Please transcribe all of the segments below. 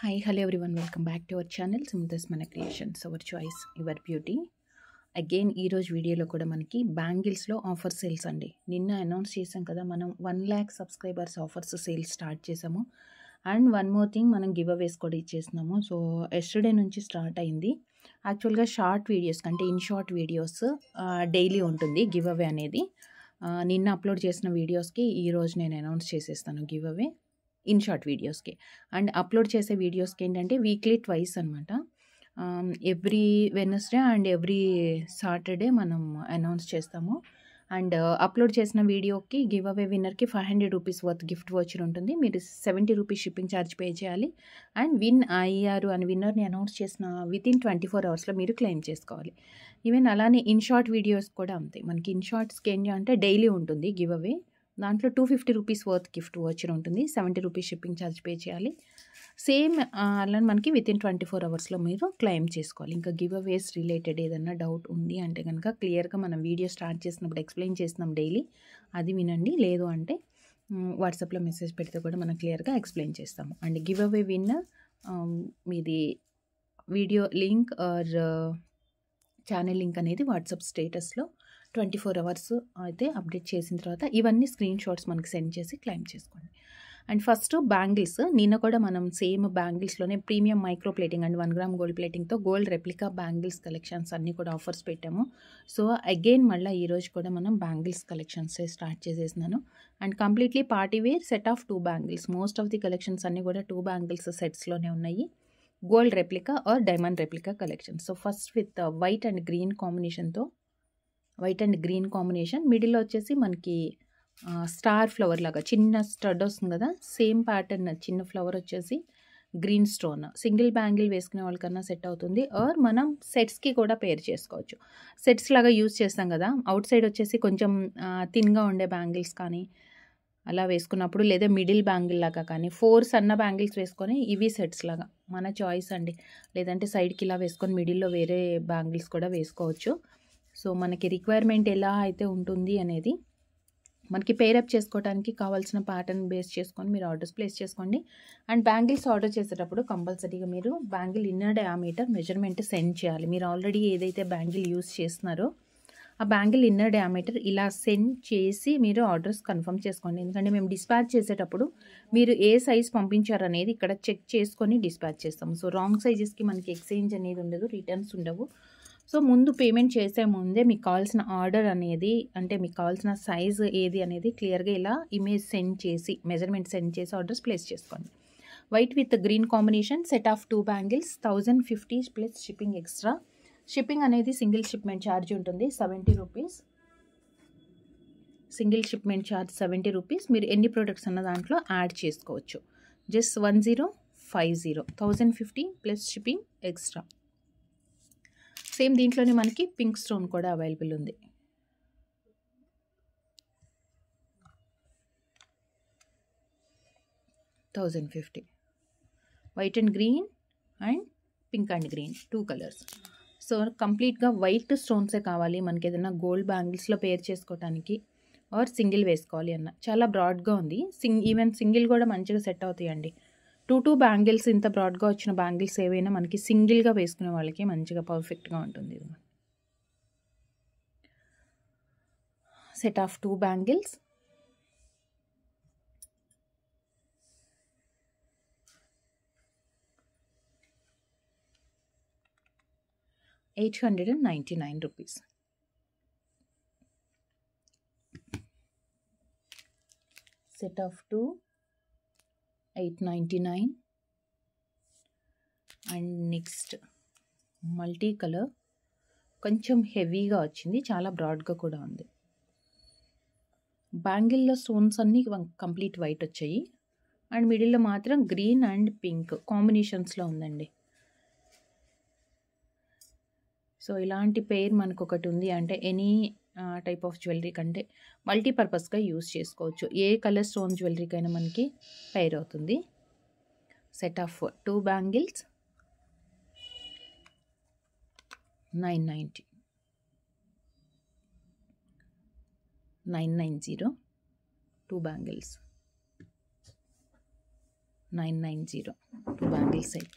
Hi, hello everyone. Welcome back to our channel Sumita's Mana Creations. Our choice, your beauty. Again ఈరోజు వీడియోలో కూడా మనకి బ్యాంగిల్స్లో offer sales అండి. నిన్న అనౌన్స్ చేసాం కదా, మనం 1,00,000 సబ్స్క్రైబర్స్ ఆఫర్స్ సేల్స్ స్టార్ట్ చేసాము. అండ్ వన్ మోర్ థింగ్, మనం గివ్ అవేస్ కూడా ఇచ్చేస్తున్నాము. సో ఎస్టర్డే నుంచి స్టార్ట్ అయింది. యాక్చువల్గా షార్ట్ వీడియోస్ కంటే ఇన్ షార్ట్ వీడియోస్ డైలీ ఉంటుంది గివ్ అవే అనేది. నిన్న అప్లోడ్ చేసిన వీడియోస్కి ఈరోజు నేను అనౌన్స్ చేసేస్తాను గివ్ అవే ఇన్ షార్ట్ వీడియోస్కి. అండ్ అప్లోడ్ చేసే వీడియోస్కి ఏంటంటే వీక్లీ ట్వైస్ అనమాట. Every Wednesday and every Saturday మనం అనౌన్స్ చేస్తాము. అండ్ అప్లోడ్ చేసిన వీడియోకి give away విన్నర్కి 500 rupees worth gift voucher ఉంటుంది. మీరు 70 రూపీస్ షిప్పింగ్ ఛార్జ్ పే చేయాలి. అండ్ విన్ అయ్యారు అని విన్నర్ని అనౌన్స్ చేసిన వితిన్ 24 అవర్స్లో మీరు క్లెయిమ్ చేసుకోవాలి. ఈవెన్ అలానే ఇన్ షార్ట్ వీడియోస్ కూడా అంతే. మనకి ఇన్ షార్ట్స్కి ఏంటి అంటే డైలీ ఉంటుంది గివ్ అవే. దాంట్లో 250 రూపీస్ వర్త్ గిఫ్ట్ వోచర్ ఉంటుంది. 70 రూపీస్ షిప్పింగ్ ఛార్జ్ పే చేయాలి. సేమ్ అలా మనకి వితిన్ 24 అవర్స్లో మీరు క్లెయిమ్ చేసుకోవాలి. ఇంకా గివ్ అవేస్ రిలేటెడ్ ఏదన్నా డౌట్ ఉంది అంటే కనుక క్లియర్గా మనం వీడియో స్టార్ట్ చేసినప్పుడు ఎక్స్ప్లెయిన్ చేస్తున్నాం డైలీ, అది వినండి. లేదు అంటే వాట్సాప్లో మెసేజ్ పెడితే కూడా మనం క్లియర్గా ఎక్స్ప్లెయిన్ చేస్తాము. అండ్ గివ్ అవే విన్ మీది video link or channel link అనేది వాట్సాప్ స్టేటస్లో 24 అవర్స్ అయితే అప్డేట్ చేసిన తర్వాత ఇవన్నీ స్క్రీన్ షాట్స్ మనకి సెండ్ చేసి క్లెయిమ్ చేసుకోండి. అండ్ ఫస్ట్ బ్యాంగిల్స్, నిన్న కూడా మనం సేమ్ బ్యాంగిల్స్లోనే premium micro plating and 1 gram gold ప్లేటింగ్తో గోల్డ్ రెప్లికా బ్యాంగిల్స్ కలెక్షన్స్ అన్నీ కూడా ఆఫర్స్ పెట్టాము. సో అగైన్ మళ్ళీ ఈరోజు కూడా మనం బ్యాంగిల్స్ కలెక్షన్స్ స్టార్ట్ చేసేసినాను. And completely party wear set of 2 bangles. Most of the collections అన్నీ కూడా 2 బ్యాంగిల్స్ సెట్స్లోనే ఉన్నాయి. Gold replica or diamond replica collection. So first with white and green కాంబినేషన్తో, వైట్ అండ్ గ్రీన్ కాంబినేషన్, మిడిల్లో వచ్చేసి మనకి star flower లాగా చిన్న స్టడ్ వస్తుంది కదా, సేమ్ ప్యాటర్న్ చిన్న ఫ్లవర్ వచ్చేసి గ్రీన్ స్టోన్. సింగిల్ బ్యాంగిల్ వేసుకునే వాళ్ళకన్నా సెట్ అవుతుంది. ఆర్ మనం సెట్స్కి కూడా పేర్ చేసుకోవచ్చు. సెట్స్ లాగా యూజ్ చేస్తాం కదా, అవుట్ సైడ్ వచ్చేసి కొంచెం థిన్గా ఉండే బ్యాంగిల్స్ కానీ అలా వేసుకున్నప్పుడు, లేదా మిడిల్ బ్యాంగిల్ లాగా కానీ 4 సన్న బ్యాంగిల్స్ వేసుకొని ఇవి సెట్స్ లాగా మన చాయిస్ అండి. లేదంటే సైడ్కి ఇలా వేసుకొని మిడిల్లో వేరే బ్యాంగిల్స్ కూడా వేసుకోవచ్చు. సో మనకి రిక్వైర్మెంట్ ఎలా అయితే ఉంటుంది అనేది, మనకి పేరప్ చేసుకోవడానికి కావాల్సిన ప్యాటర్న్ బేస్ చేసుకొని మీరు ఆర్డర్స్ ప్లేస్ చేసుకోండి. అండ్ బ్యాంగిల్స్ ఆర్డర్ చేసేటప్పుడు కంపల్సరీగా మీరు bangle inner diameter measurement send చేయాలి. మీరు ఆల్రెడీ ఏదైతే బ్యాంగిల్ యూస్ చేస్తున్నారో ఆ బ్యాంగిల్ ఇన్నర్ డయామీటర్ ఇలా సెండ్ చేసి మీరు ఆర్డర్స్ కన్ఫర్మ్ చేసుకోండి. ఎందుకంటే మేము డిస్పాచ్ చేసేటప్పుడు మీరు ఏ సైజ్ పంపించారు అనేది ఇక్కడ చెక్ చేసుకొని డిస్పాచ్ చేస్తాము. సో రాంగ్ సైజెస్కి మనకి ఎక్స్చేంజ్ అనేది ఉండదు, రిటర్న్స్ ఉండవు. సో ముందు పేమెంట్ చేసే ముందే మీకు కావాల్సిన ఆర్డర్ అనేది, అంటే మీకు కావాల్సిన సైజ్ ఏది అనేది క్లియర్గా ఇలా ఇమేజ్ సెండ్ చేసి మెజర్మెంట్ సెండ్ చేసి ఆర్డర్స్ ప్లేస్ చేసుకోండి. White with green combination set of 2 bangles 1050 plus shipping extra. Shipping అనేది సింగిల్ షిప్మెంట్ ఛార్జ్ ఉంటుంది 70 rupees. Single shipment charge 70 rupees. మీరు ఎన్ని ప్రోడక్ట్స్ అన్న దాంట్లో యాడ్ చేసుకోవచ్చు. Just 1050 1050 plus shipping extra. Same దీంట్లోనే మనకి పింక్ స్టోన్ కూడా అవైలబుల్ ఉంది. $1050 white and green and pink and green 2 colours. So కంప్లీట్గా వైట్ స్టోన్సే కావాలి మనకి ఏదైనా గోల్డ్ బ్యాంగిల్స్లో పేర్ చేసుకోవడానికి ఆర్ సింగిల్ వేసుకోవాలి అన్న. చాలా బ్రాడ్గా ఉంది. ఈవెన్ సింగిల్ కూడా మంచిగా సెట్ అవుతాయండి. 2 బ్యాంగిల్స్, ఇంత బ్రాడ్గా వచ్చిన బ్యాంగిల్స్ ఏవైనా మనకి సింగిల్గా వేసుకునే వాళ్ళకి మంచిగా పర్ఫెక్ట్గా ఉంటుంది. Set of 2 bangles, ₹899. Set of 2 $899. And next multi colour, కొంచెం హెవీగా వచ్చింది, చాలా బ్రాడ్గా కూడా ఉంది. బ్యాంగిల్లో స్టోన్స్ అన్నీ కంప్లీట్ వైట్ వచ్చాయి. అండ్ మిడిల్లో మాత్రం గ్రీన్ అండ్ పింక్ కాంబినేషన్స్లో ఉందండి. సో ఇలాంటి పెయిర్ మనకు ఒకటి ఉంది అంటే ఎనీ టైప్ ఆఫ్ జ్యువెలరీ కంటే మల్టీపర్పస్గా యూస్ చేసుకోవచ్చు. ఏ కలర్ స్టోన్ జ్యువెలరీకైనా మనకి పెయిర్ అవుతుంది. Set of 2 bangles 990 2 bangles 990 2 bangle set.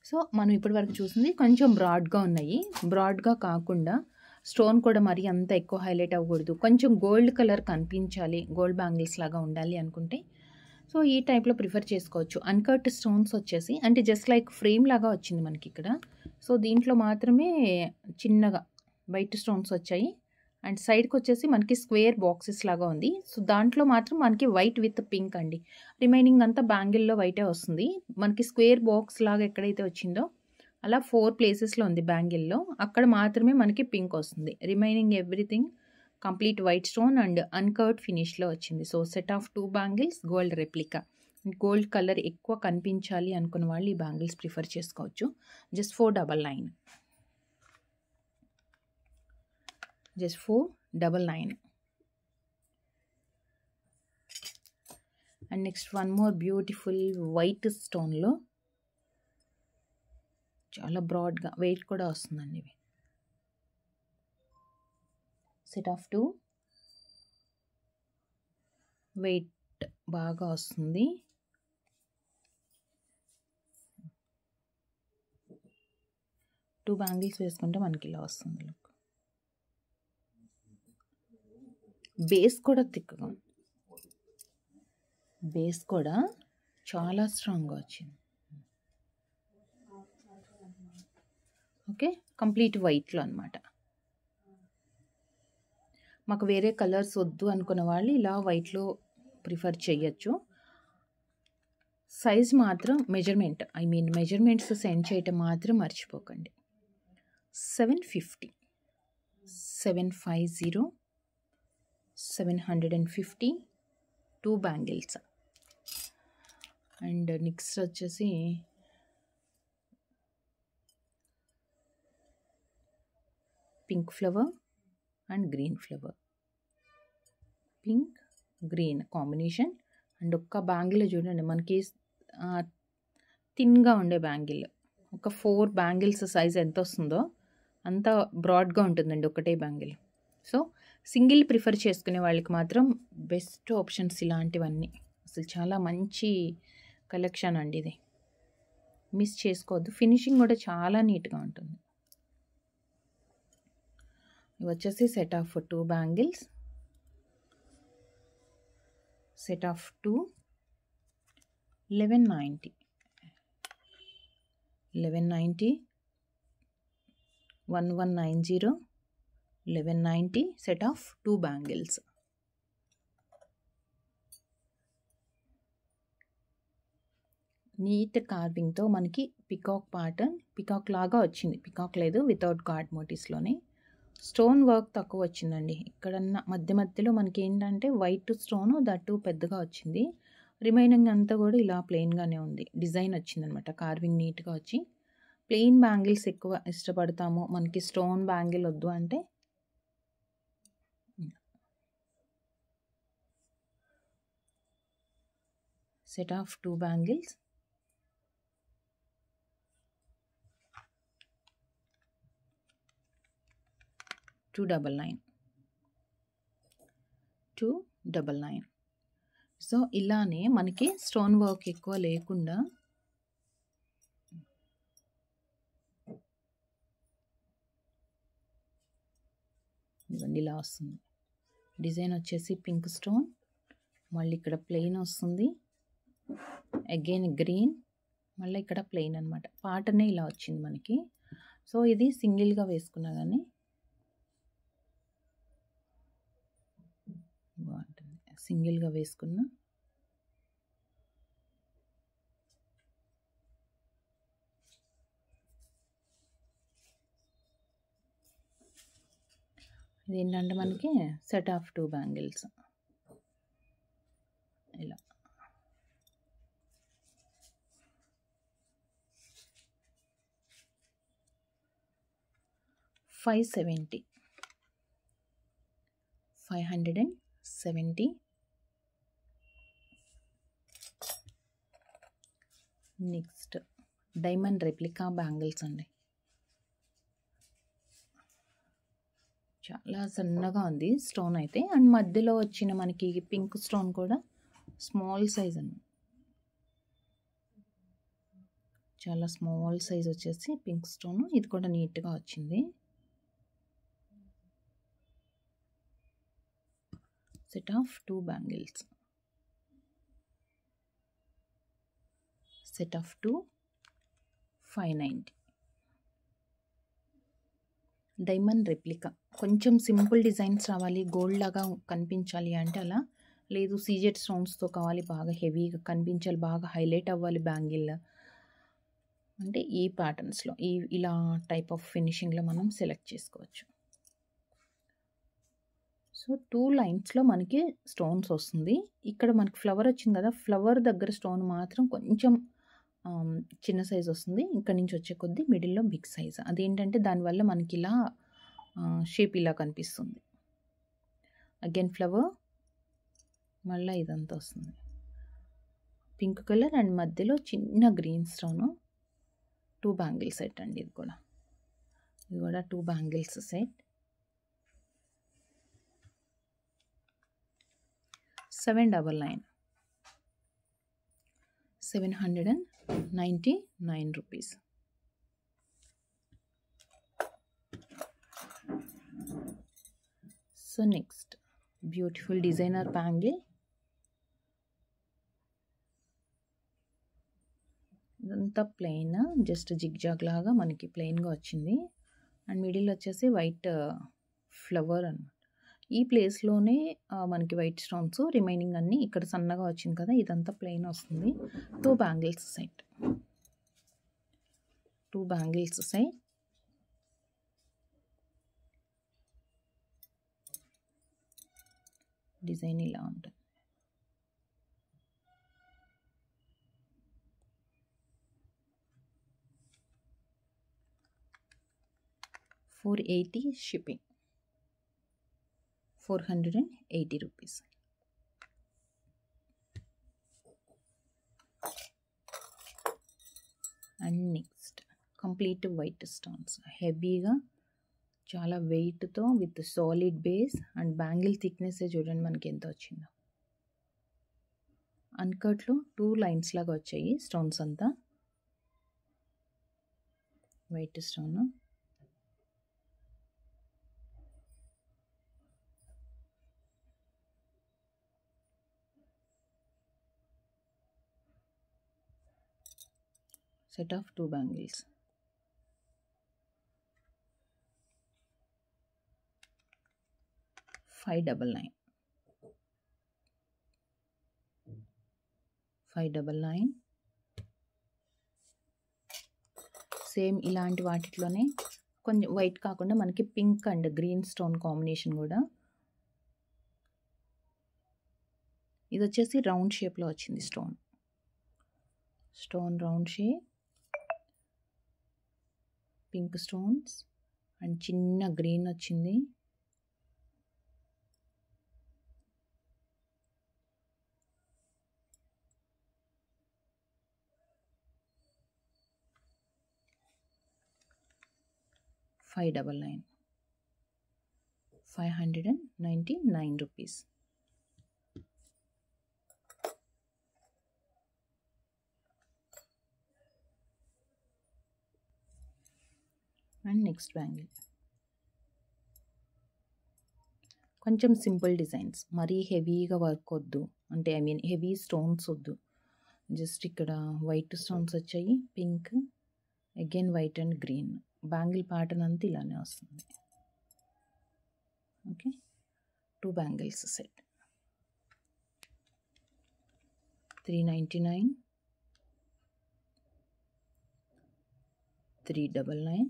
So మనం ఇప్పటి వరకు చూసింది కొంచెం బ్రాడ్గా ఉన్నాయి. బ్రాడ్గా కాకుండా స్టోన్ కూడా మరి అంత ఎక్కువ హైలైట్ అవ్వకూడదు, కొంచెం గోల్డ్ కలర్ కనిపించాలి, గోల్డ్ బ్యాంగిల్స్ లాగా ఉండాలి అనుకుంటే సో ఈ టైప్లో ప్రిఫర్ చేసుకోవచ్చు. అన్కట్ స్టోన్స్ వచ్చేసి అంటే జస్ట్ లైక్ ఫ్రేమ్ లాగా వచ్చింది మనకి ఇక్కడ. సో దీంట్లో మాత్రమే చిన్నగా వైట్ స్టోన్స్ వచ్చాయి అండ్ సైడ్కి వచ్చేసి మనకి స్క్వేర్ బాక్సెస్ లాగా ఉంది. సో దాంట్లో మాత్రం మనకి వైట్ విత్ పింక్ అండి, రిమైనింగ్ అంతా బ్యాంగిల్లో వైటే వస్తుంది. మనకి స్క్వేర్ బాక్స్ లాగా ఎక్కడైతే వచ్చిందో అలా 4 ప్లేసెస్లో ఉంది బ్యాంగిల్లో, అక్కడ మాత్రమే మనకి పింక్ వస్తుంది. Remaining everything complete white stone and uncut ఫినిష్లో వచ్చింది. So set of 2 bangles gold replica. Gold colour ఎక్కువ కనిపించాలి అనుకున్న వాళ్ళు ఈ బ్యాంగిల్స్ ప్రిఫర్ చేసుకోవచ్చు. Just 499. Just 499. And next one more beautiful white స్టోన్లో చాలా బ్రాడ్గా వెయిట్ కూడా వస్తుందండి. ఇవి సెట్ ఆఫ్ 2 వెయిట్ బాగా వస్తుంది. టూ బ్యాంగిల్స్ వేసుకుంటే మనకి ఇలా వస్తుంది లుక్. బేస్ కూడా థిక్గా, బేస్ కూడా చాలా స్ట్రాంగ్గా వచ్చింది. ఓకే, కంప్లీట్ వైట్లో అనమాట. మాకు వేరే కలర్స్ వద్దు అనుకున్న వాళ్ళు ఇలా వైట్లో ప్రిఫర్ చేయొచ్చు. సైజ్ మాత్రం మెజర్మెంట్స్ సెండ్ చేయటం మాత్రం మర్చిపోకండి. 750 750 750 2 బ్యాంగిల్స్. అండ్ నెక్స్ట్ వచ్చేసి pink flower and green flower, pink green combination. And ఒక్క బ్యాంగిల్ చూడండి మనకి థిన్గా ఉండే బ్యాంగిల్, ఒక 4 బ్యాంగిల్స్ సైజ్ ఎంత వస్తుందో అంత బ్రాడ్గా ఉంటుందండి ఒకటే బ్యాంగిల్. సో సింగిల్ ప్రిఫర్ చేసుకునే వాళ్ళకి మాత్రం బెస్ట్ ఆప్షన్స్ ఇలాంటివన్నీ. అసలు చాలా మంచి కలెక్షన్ అండి ఇది, మిస్ చేసుకోవద్దు. ఫినిషింగ్ కూడా చాలా నీట్గా ఉంటుంది. ఇవి వచ్చేసి set of 2 bangles, set of 2 1190 1190 1190 1190 set of 2 bangles. Neat కార్వింగ్తో మనకి పికాక్ ప్యాటర్న్, పికాక్ లాగా వచ్చింది. పికాక్ లేదు, వితౌట్ గాడ్ మోటివ్స్లోనే స్టోన్ వర్క్ తక్కువ వచ్చిందండి. ఇక్కడన్నా మధ్యలో మనకి ఏంటంటే వైట్ స్టోన్ దట్టు పెద్దగా వచ్చింది. రిమైనింగ్ అంతా కూడా ఇలా ప్లెయిన్గానే ఉంది. డిజైన్ వచ్చిందనమాట, కార్వింగ్ నీట్గా వచ్చి. ప్లెయిన్ బ్యాంగిల్స్ ఎక్కువ ఇష్టపడతాము, మనకి స్టోన్ బ్యాంగిల్ వద్దు అంటే సెట్ ఆఫ్ 2 బ్యాంగిల్స్, $299. సో ఇలానే మనకి స్టోన్ వర్క్ ఎక్కువ లేకుండా ఇవన్నీ ఇలా వస్తుంది. డిజైన్ వచ్చేసి పింక్ స్టోన్, మళ్ళీ ఇక్కడ ప్లెయిన్ వస్తుంది, అగైన్ గ్రీన్, మళ్ళీ ఇక్కడ ప్లెయిన్ అనమాట. ప్యాటర్నే ఇలా వచ్చింది మనకి. సో ఇది సింగిల్గా వేసుకున్నా కానీ బాగుంటుంది, సింగిల్గా వేసుకున్నా. ఇదేంటంటే మనకి సెట్ ఆఫ్ 2 బ్యాంగిల్స్ ఇలా. $570 నెక్స్ట్ డైమండ్ రెప్లికా బ్యాంగిల్స్ అండి. చాలా సన్నగా ఉంది స్టోన్ అయితే, అండ్ మధ్యలో వచ్చిన మనకి పింక్ స్టోన్ కూడా స్మాల్ సైజ్ అండి. చాలా స్మాల్ సైజ్ వచ్చేసి పింక్ స్టోన్. ఇది కూడా నీట్గా వచ్చింది. Set of 2 bangles. Set of 2 590. Diamond replica. కొంచెం సింపుల్ డిజైన్స్ రావాలి, గోల్డ్ లాగా కనిపించాలి అంటే అలా, లేదు సీజెడ్ స్టోన్స్తో కావాలి, బాగా హెవీగా కనిపించాలి, బాగా హైలైట్ అవ్వాలి బ్యాంగిల్ అంటే ఈ ప్యాటర్న్స్లో ఇలా టైప్ ఆఫ్ ఫినిషింగ్లో మనం సెలెక్ట్ చేసుకోవచ్చు. సో 2 లైన్స్లో మనకి స్టోన్స్ వస్తుంది. ఇక్కడ మనకి ఫ్లవర్ వచ్చింది కదా, ఫ్లవర్ దగ్గర స్టోన్ మాత్రం కొంచెం చిన్న సైజ్ వస్తుంది. ఇక్కడ నుంచి వచ్చే కొద్దీ మిడిల్లో బిగ్ సైజ్. అదేంటంటే దానివల్ల మనకి ఇలా షేప్ ఇలా కనిపిస్తుంది. అగైన్ ఫ్లవర్, మళ్ళీ ఇదంతా వస్తుంది పింక్ కలర్ అండ్ మధ్యలో చిన్న గ్రీన్ స్టోను. 2 బ్యాంగిల్ సెట్ అండి. ఇది కూడా 2 bangles set. 799. 799 rupees. So next, beautiful designer bangle. ఇదంతా ప్లెయిన్, జస్ట్ జిగ్జాగ్ లాగా మనకి ప్లెయిన్గా వచ్చింది. అండ్ మిడిల్ వచ్చేసి వైట్ ఫ్లవర్ అన్నమాట. ఈ ప్లేస్లోనే మనకి వైట్ స్టోన్స్, రిమైనింగ్ అన్నీ ఇక్కడ సన్నగా వచ్చింది కదా, ఇదంతా ప్లెయిన్ వస్తుంది. 2 bangles set. 2 bangles set. Design ఇలా ఉంటుంది. 480 shipping. 480 rupees. And next complete white stones, హెవీగా చాలా వెయిట్తో with solid base and bangle thickness చూడండి మనకి ఎంత వచ్చిందో. అన్కట్లో 2 లైన్స్ లాగా వచ్చాయి స్టోన్స్ అంతా. White stone, set of 2 bangles. $599. 599. Same ఇలాంటి వాటిలోనే కొంచెం వైట్ కాకుండా మనకి pink and green stone combination కూడా. ఇది వచ్చేసి రౌండ్ షేప్లో వచ్చింది stone round shape, pink stones and చిన్న గ్రీన్ వచ్చింది. $599. 599 rupees. అండ్ నెక్స్ట్ బ్యాంగిల్ కొంచెం సింపుల్ డిజైన్స్, మరీ హెవీగా వర్క్ వద్దు, అంటే ఐ మీన్ హెవీ స్టోన్స్ వద్దు. జస్ట్ ఇక్కడ వైట్ స్టోన్స్ వచ్చాయి, pink, again white and green. Bangle pattern అంతా ఇలానే వస్తుంది. Okay, 2 bangles set. 399. 399.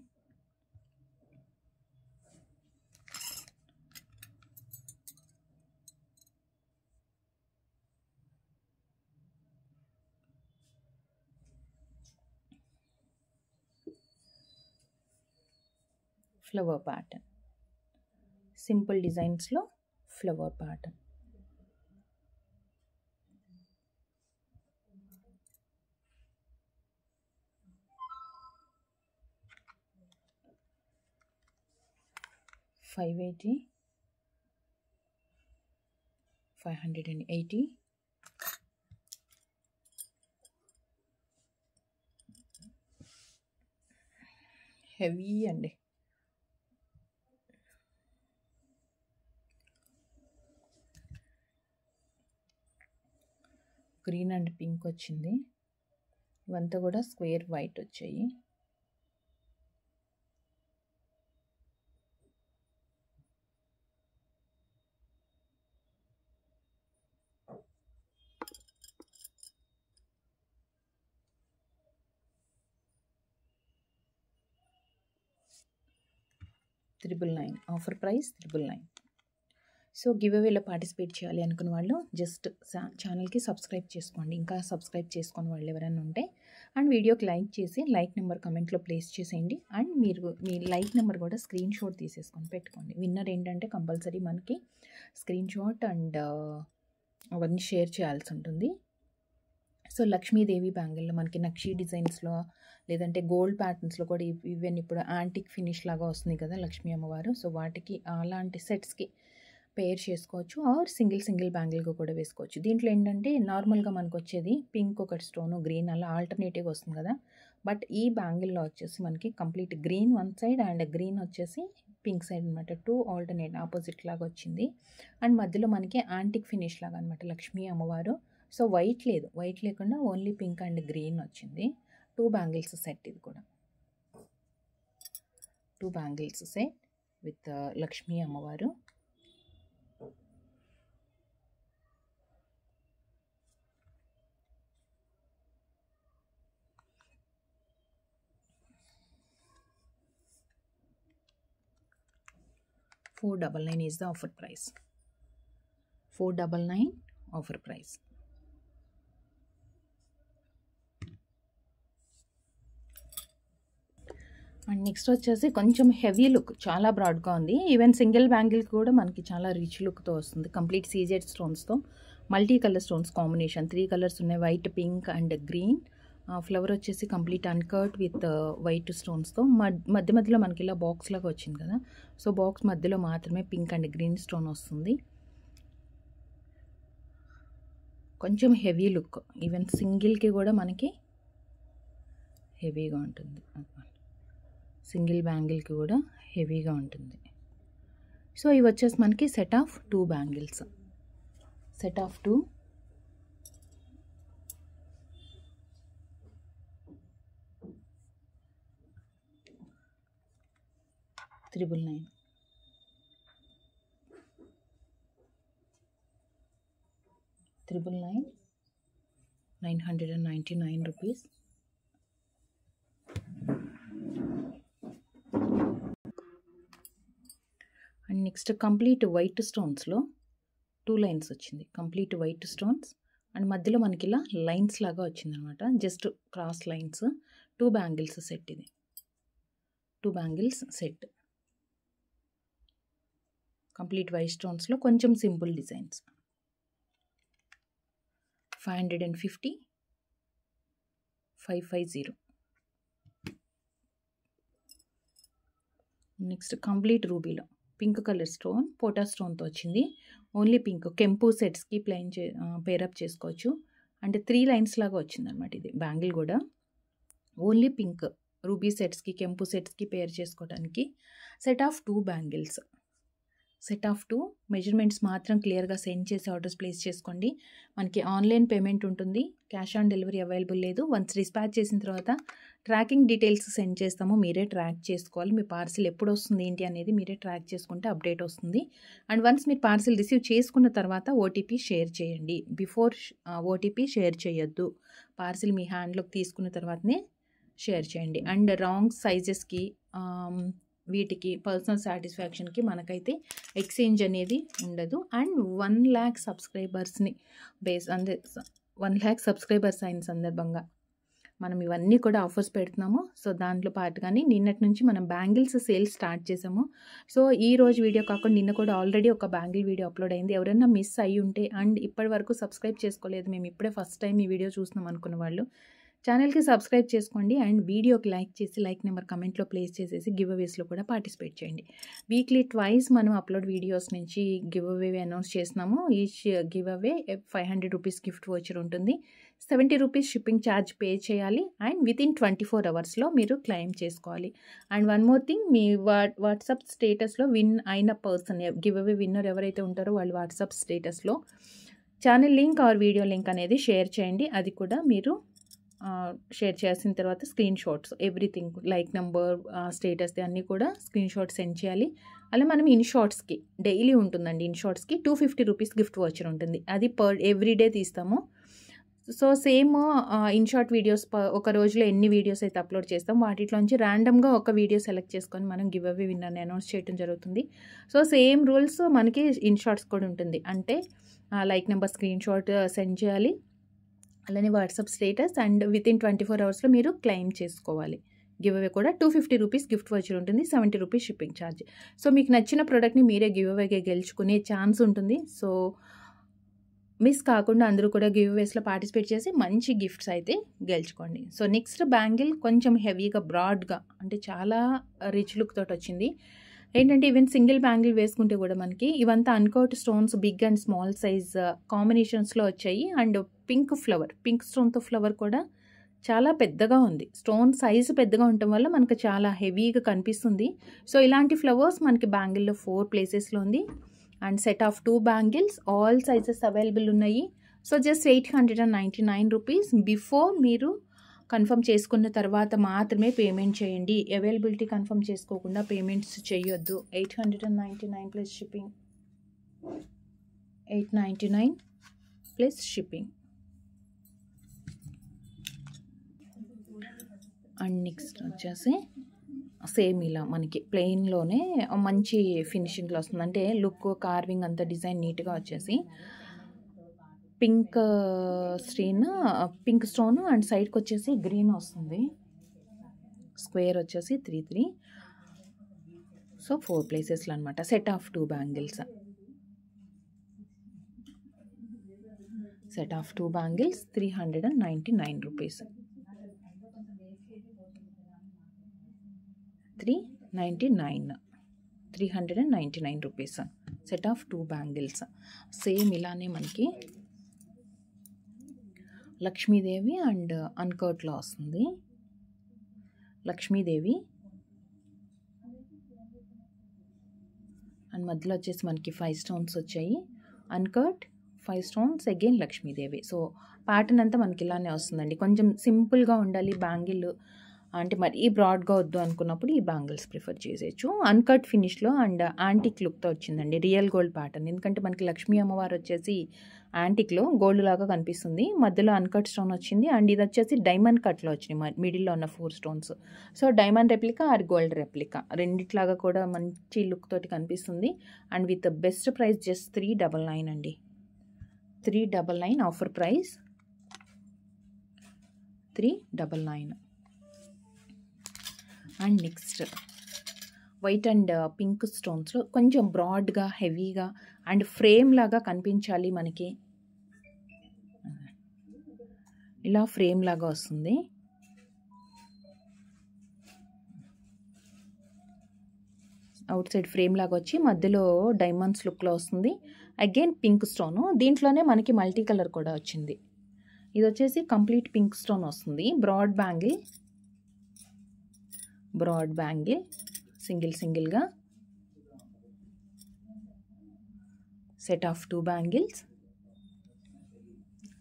Flower pattern, simple డిజైన్స్లో ఫ్లవర్ ప్యాటర్న్. $580. 580. హెవీ అండి. గ్రీన్ అండ్ పింక్ వచ్చింది. ఇవంతా కూడా స్క్వేర్ వైట్ వచ్చాయి. $999 ఆఫర్ ప్రైస్ $999. సో గివ్ అవేలో పార్టిసిపేట్ చేయాలి అనుకున్న వాళ్ళు జస్ట్ ఛానల్కి సబ్స్క్రైబ్ చేసుకోండి. ఇంకా సబ్స్క్రైబ్ చేసుకుని వాళ్ళు ఎవరైనా ఉంటే, అండ్ వీడియోకి లైక్ చేసి లైక్ నెంబర్ కమెంట్లో ప్లేస్ చేసేయండి. అండ్ మీరు మీ లైక్ నెంబర్ కూడా స్క్రీన్ షాట్ తీసేసుకొని పెట్టుకోండి. విన్నర్ ఏంటంటే కంపల్సరీ మనకి స్క్రీన్ షాట్ అండ్ అవన్నీ షేర్ చేయాల్సి ఉంటుంది. సో లక్ష్మీదేవి బ్యాంగిల్లో మనకి నక్షీ డిజైన్స్లో లేదంటే గోల్డ్ ప్యాటర్న్స్లో కూడా ఈవెన్ ఇప్పుడు యాంటిక్ ఫినిష్ లాగా వస్తుంది కదా లక్ష్మీ అమ్మవారు. సో వాటికి అలాంటి సెట్స్కి పేర్ చేసుకోవచ్చు. ఆర్ సింగిల్ బ్యాంగిల్గా కూడా వేసుకోవచ్చు. దీంట్లో ఏంటంటే నార్మల్గా మనకు వచ్చేది పింక్ ఒకటి స్టోను, గ్రీన్ అలా ఆల్టర్నేటివ్గా వస్తుంది కదా. బట్ ఈ బ్యాంగిల్లో వచ్చేసి మనకి complete green one side and green వచ్చేసి పింక్ సైడ్ అనమాట. 2 ఆల్టర్నేట్ ఆపోజిట్ లాగా వచ్చింది. అండ్ మధ్యలో మనకి యాంటిక్ ఫినిష్ లాగా అనమాట లక్ష్మీ అమ్మవారు. సో వైట్ లేదు, వైట్ లేకుండా ఓన్లీ పింక్ అండ్ గ్రీన్ వచ్చింది. 2 బ్యాంగిల్స్ సెట్. ఇది కూడా 2 బ్యాంగిల్స్ సెట్ విత్ లక్ష్మీ అమ్మవారు. $499 is the offer price. $499 offer price. And next వచ్చేసి కొంచెం హెవీ లుక్, చాలా బ్రాడ్గా ఉంది. ఈవెన్ సింగిల్ బ్యాంగిల్ కూడా మనకి చాలా రిచ్ లుక్తో వస్తుంది. కంప్లీట్ సీజెడ్ స్టోన్స్తో multi colour stones combination. 3 colours ఉన్నాయి, white, pink and green. Flower వచ్చేసి కంప్లీట్ అన్కర్ట్ విత్ వైట్ స్టోన్స్తో మధ్యలో మనకి ఇలా బాక్స్ లాగా వచ్చింది కదా. సో బాక్స్ మధ్యలో మాత్రమే పింక్ అండ్ గ్రీన్ స్టోన్ వస్తుంది. కొంచెం హెవీ లుక్, ఈవెన్ సింగిల్కి కూడా మనకి హెవీగా ఉంటుంది. సింగిల్ బ్యాంగిల్కి కూడా హెవీగా ఉంటుంది. సో ఇవి వచ్చేసి మనకి set of 2 bangles. Set of 2 $999. $999. And next complete white స్టోన్స్లో 2 లైన్స్ వచ్చింది. కంప్లీట్ వైట్ స్టోన్స్ అండ్ మధ్యలో మనకి ఇలా లైన్స్ లాగా వచ్చిందనమాట, just cross lines. 2 bangles set. ఇది 2 బ్యాంగిల్స్ సెట్. కంప్లీట్ వైట్ స్టోన్స్లో కొంచెం సింపుల్ డిజైన్స్. 550. 550. నెక్స్ట్ కంప్లీట్ రూబీలో పింక్ కలర్ స్టోన్ పోటా స్టోన్తో వచ్చింది. Only pink. కెంపు సెట్స్కి ప్లెయిన్ పేరప్ చేసుకోవచ్చు. అంటే 3 లైన్స్ లాగా వచ్చిందనమాట. ఇది బ్యాంగిల్ కూడా ఓన్లీ పింక్. రూబీ సెట్స్కి, కెంపు సెట్స్కి పేర్ చేసుకోవడానికి set of 2 bangles. Set of 2 measurements మాత్రం క్లియర్గా సెండ్ చేసి ఆర్డర్స్ ప్లేస్ చేసుకోండి. మనకి ఆన్లైన్ పేమెంట్ ఉంటుంది, క్యాష్ ఆన్ డెలివరీ అవైలబుల్ లేదు. వన్స్ డిస్పాచ్ చేసిన తర్వాత ట్రాకింగ్ డీటెయిల్స్ సెండ్ చేస్తాము, మీరే ట్రాక్ చేసుకోవాలి. మీ పార్సిల్ ఎప్పుడు వస్తుంది ఏంటి అనేది మీరే ట్రాక్ చేసుకుంటే అప్డేట్ వస్తుంది. అండ్ వన్స్ మీరు పార్సిల్ రిసీవ్ చేసుకున్న తర్వాత ఓటీపీ షేర్ చేయండి. బిఫోర్ ఓటీపీ షేర్ చేయొద్దు. పార్సిల్ మీ హ్యాండ్లోకి తీసుకున్న తర్వాతనే షేర్ చేయండి. అండ్ రాంగ్ సైజెస్కి వీటికి పర్సనల్ సాటిస్ఫాక్షన్కి మనకైతే ఎక్స్చేంజ్ అనేది ఉండదు. అండ్ 1 lakh సబ్స్క్రైబర్స్ని 1 lakh సబ్స్క్రైబర్స్ అయిన సందర్భంగా మనం ఇవన్నీ కూడా ఆఫర్స్ పెడుతున్నాము. సో దాంట్లో పాటుగానే నిన్నటి నుంచి మనం బ్యాంగిల్స్ సేల్స్ స్టార్ట్ చేసాము. సో ఈ రోజు వీడియో కాకుండా నిన్న కూడా ఆల్రెడీ ఒక బ్యాంగిల్ వీడియో అప్లోడ్ అయింది. ఎవరైనా మిస్ అయ్యి ఉంటే అండ్ ఇప్పటి వరకు సబ్స్క్రైబ్ చేసుకోలేదు, మేము ఇప్పుడే ఫస్ట్ టైం ఈ వీడియో చూస్తున్నాం అనుకున్న వాళ్ళు ఛానల్కి సబ్స్క్రైబ్ చేసుకోండి అండ్ వీడియోకి లైక్ చేసి లైక్ నెంబర్ కమెంట్లో ప్లేస్ చేసేసి గివ్ అవేస్లో కూడా పార్టిసిపేట్ చేయండి. వీక్లీ ట్వైస్ మనం అప్లోడ్ వీడియోస్ నుంచి గివ్ అవే అనౌన్స్ చేస్తున్నాము. Each give away 500 rupees gift voucher ఉంటుంది. 70 రూపీస్ షిప్పింగ్ ఛార్జ్ పే చేయాలి అండ్ వితిన్ 24 అవర్స్లో మీరు క్లెయిమ్ చేసుకోవాలి. And one more thing, me WhatsApp స్టేటస్లో విన్ అయిన పర్సన్, గివ్ అవే విన్నర్ ఎవరైతే ఉంటారో వాళ్ళు వాట్సాప్ స్టేటస్లో channel link or video link అనేది షేర్ చేయండి. అది కూడా మీరు షేర్ చేసిన తర్వాత screen shots everything like number status అన్నీ కూడా స్క్రీన్ షాట్ సెండ్ చేయాలి. అలా మనం ఇన్షాట్స్కి డైలీ ఉంటుందండి. ఇన్షాట్స్కి 250 రూపీస్ గిఫ్ట్ వాచర్ ఉంటుంది. అది ఎవ్రీడే తీస్తాము. సో సేమ్ ఇన్షాట్ వీడియోస్ ఒక రోజులో ఎన్ని వీడియోస్ అయితే అప్లోడ్ చేస్తాం వాటిలోంచి ర్యాండమ్గా ఒక వీడియో సెలెక్ట్ చేసుకొని మనం గివ్ అవే విన్నర్ని అనౌన్స్ చేయడం జరుగుతుంది. సో సేమ్ రూల్స్ మనకి ఇన్షాట్స్ కూడా ఉంటుంది. అంటే like number screen shot send చేయాలి, అలానే వాట్సాప్ స్టేటస్ అండ్ వితిన్ 24 అవర్స్లో మీరు క్లెయిమ్ చేసుకోవాలి. గివ్ అవే కూడా 250 రూపీస్ గిఫ్ట్ వోచర్ ఉంటుంది, 70 రూపీస్ షిప్పింగ్ ఛార్జ్. సో మీకు నచ్చిన ప్రోడక్ట్ని మీరే గివ్ అవేగా గెలుచుకునే ఛాన్స్ ఉంటుంది. సో మిస్ కాకుండా అందరూ కూడా గివ్ అవేస్లో పార్టిసిపేట్ చేసి మంచి గిఫ్ట్స్ అయితే గెలుచుకోండి. సో నెక్స్ట్ బ్యాంగిల్ కొంచెం హెవీగా బ్రాడ్గా అంటే చాలా రిచ్ లుక్ తోటి వచ్చింది. ఏంటంటే ఈవెన్ సింగిల్ బ్యాంగిల్ వేసుకుంటే కూడా మనకి ఇవంతా uncut stones big and small size కాంబినేషన్స్లో వచ్చాయి. అండ్ పింక్ స్టోన్తో ఫ్లవర్ కూడా చాలా పెద్దగా ఉంది. స్టోన్ సైజు పెద్దగా ఉండటం వల్ల మనకు చాలా హెవీగా కనిపిస్తుంది. సో ఇలాంటి ఫ్లవర్స్ మనకి బ్యాంగిల్లో 4 ప్లేసెస్లో ఉంది. And set of 2 bangles all sizes available ఉన్నాయి. So just 899 rupees. బిఫోర్ మీరు కన్ఫర్మ్ చేసుకున్న తర్వాత మాత్రమే పేమెంట్ చేయండి. అవైలబిలిటీ కన్ఫర్మ్ చేసుకోకుండా పేమెంట్స్ చేయొద్దు. 899 plus shipping, 899 plus shipping. And next వచ్చేసి సేమ్ ఇలా మనకి ప్లెయిన్లోనే మంచి ఫినిషింగ్లో వస్తుంది. అంటే లుక్ కార్వింగ్ అంతా డిజైన్ నీట్గా వచ్చేసి పింక్ స్టోన్ అండ్ సైడ్కి వచ్చేసి గ్రీన్ వస్తుంది. స్క్వేర్ వచ్చేసి 3 సో 4 ప్లేసెస్లో అనమాట. Set of 2 bangles, set of 2 bangles 399 rupees. 399 rupees set of 2 bangles. Same ఇలానే మనకి లక్ష్మీదేవి అండ్ అన్కర్ట్లో వస్తుంది. లక్ష్మీదేవి అండ్ మధ్యలో వచ్చేసి మనకి 5 స్టోన్స్ వచ్చాయి. అన్కర్ట్ 5 stones again Lakshmidevi. So pattern అంతా మనకి ఇలానే వస్తుందండి. కొంచెం సింపుల్గా ఉండాలి బ్యాంగిల్ అంటే మరీ బ్రాడ్గా వద్దు అనుకున్నప్పుడు ఈ బ్యాంగిల్స్ ప్రిఫర్ చేసేయచ్చు. అన్కట్ ఫినిష్లో అండ్ యాంటిక్ లుక్తో వచ్చిందండి. Real gold pattern. ఎందుకంటే మనకి లక్ష్మీ అమ్మవారు వచ్చేసి యాంటిక్లో గోల్డ్ లాగా కనిపిస్తుంది. మధ్యలో అన్కట్ స్టోన్ వచ్చింది. అండ్ ఇది వచ్చేసి డైమండ్ కట్లో వచ్చినాయి మిడిల్లో ఉన్న 4 stones. So diamond replica or gold replica రెండిట్లాగా కూడా మంచి లుక్ తోటి కనిపిస్తుంది. And with best price just 399 అండి. 399 offer price 399. And next white and pink స్టోన్స్లో కొంచెం బ్రాడ్గా హెవీగా అండ్ ఫ్రేమ్ లాగా కనిపించాలి మనకి. ఇలా ఫ్రేమ్ లాగా వస్తుంది. అవుట్ సైడ్ ఫ్రేమ్ లాగా వచ్చి మధ్యలో డైమండ్స్ లుక్లో వస్తుంది. Again pink stone. దీంట్లోనే మనకి మల్టీ కలర్ కూడా వచ్చింది. ఇది వచ్చేసి కంప్లీట్ పింక్ స్టోన్ వస్తుంది. బ్రాడ్ బ్యాంగిల్ సింగిల్గా set of 2 bangles.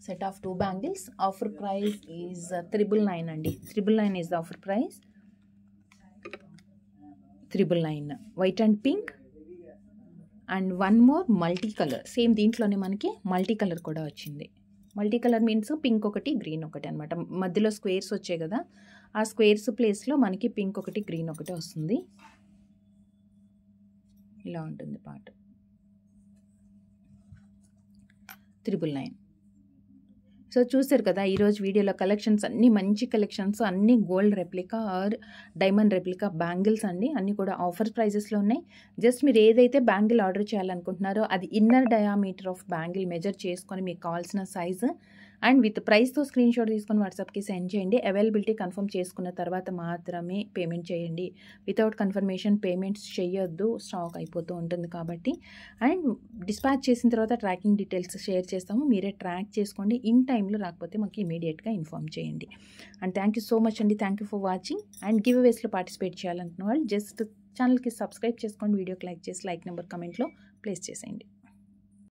Set of 2 bangles offer price is 999 అండి. 999 is the offer price. 999 white and pink and one more multi colour. Same దీంట్లోనే మనకి మల్టీ కలర్ కూడా వచ్చింది. మల్టీ కలర్ మీన్స్ పింక్ ఒకటి green ఒకటి అనమాట. మధ్యలో స్క్వేర్స్ వచ్చాయి కదా, ఆ స్క్వేర్స్ ప్లేస్లో మనకి పింక్ ఒకటి గ్రీన్ ఒకటి వస్తుంది. ఇలా ఉంటుంది పార్ట్. 999. సో చూసారు కదా ఈరోజు వీడియోలో కలెక్షన్స్ అన్నీ మంచి కలెక్షన్స్, అన్నీ gold replica or diamond replica bangles అండి. అన్నీ కూడా ఆఫర్ ప్రైజెస్లో ఉన్నాయి. జస్ట్ మీరు ఏదైతే బ్యాంగిల్ ఆర్డర్ చేయాలనుకుంటున్నారో అది inner diameter of bangle measure చేసుకొని మీకు కావాల్సిన సైజు అండ్ విత్ ప్రైస్తో స్క్రీన్ షాట్ తీసుకొని వాట్సాప్కి సెండ్ చేయండి. అవైలబిలిటీ కన్ఫర్మ్ చేసుకున్న తర్వాత మాత్రమే పేమెంట్ చేయండి. వితౌట్ కన్ఫర్మేషన్ పేమెంట్స్ చేయొద్దు, స్టాక్ అయిపోతూ ఉంటుంది కాబట్టి. అండ్ డిస్పాచ్ చేసిన తర్వాత ట్రాకింగ్ డీటెయిల్స్ షేర్ చేస్తాము, మీరే ట్రాక్ చేసుకోండి. ఇన్ టైంలో రాకపోతే మాకు ఇమీడియట్గా ఇన్ఫామ్ చేయండి. And thank you so much అండి. Thank you for watching. And give అవేస్లో పార్టిసిపేట్ చేయాలనుకున్న వాళ్ళు జస్ట్ ఛానల్కి సబ్స్క్రైబ్ చేసుకోండి, వీడియోకి లైక్ చేసి లైక్ నెంబర్ కమెంట్లో ప్లేస్ చేసేయండి.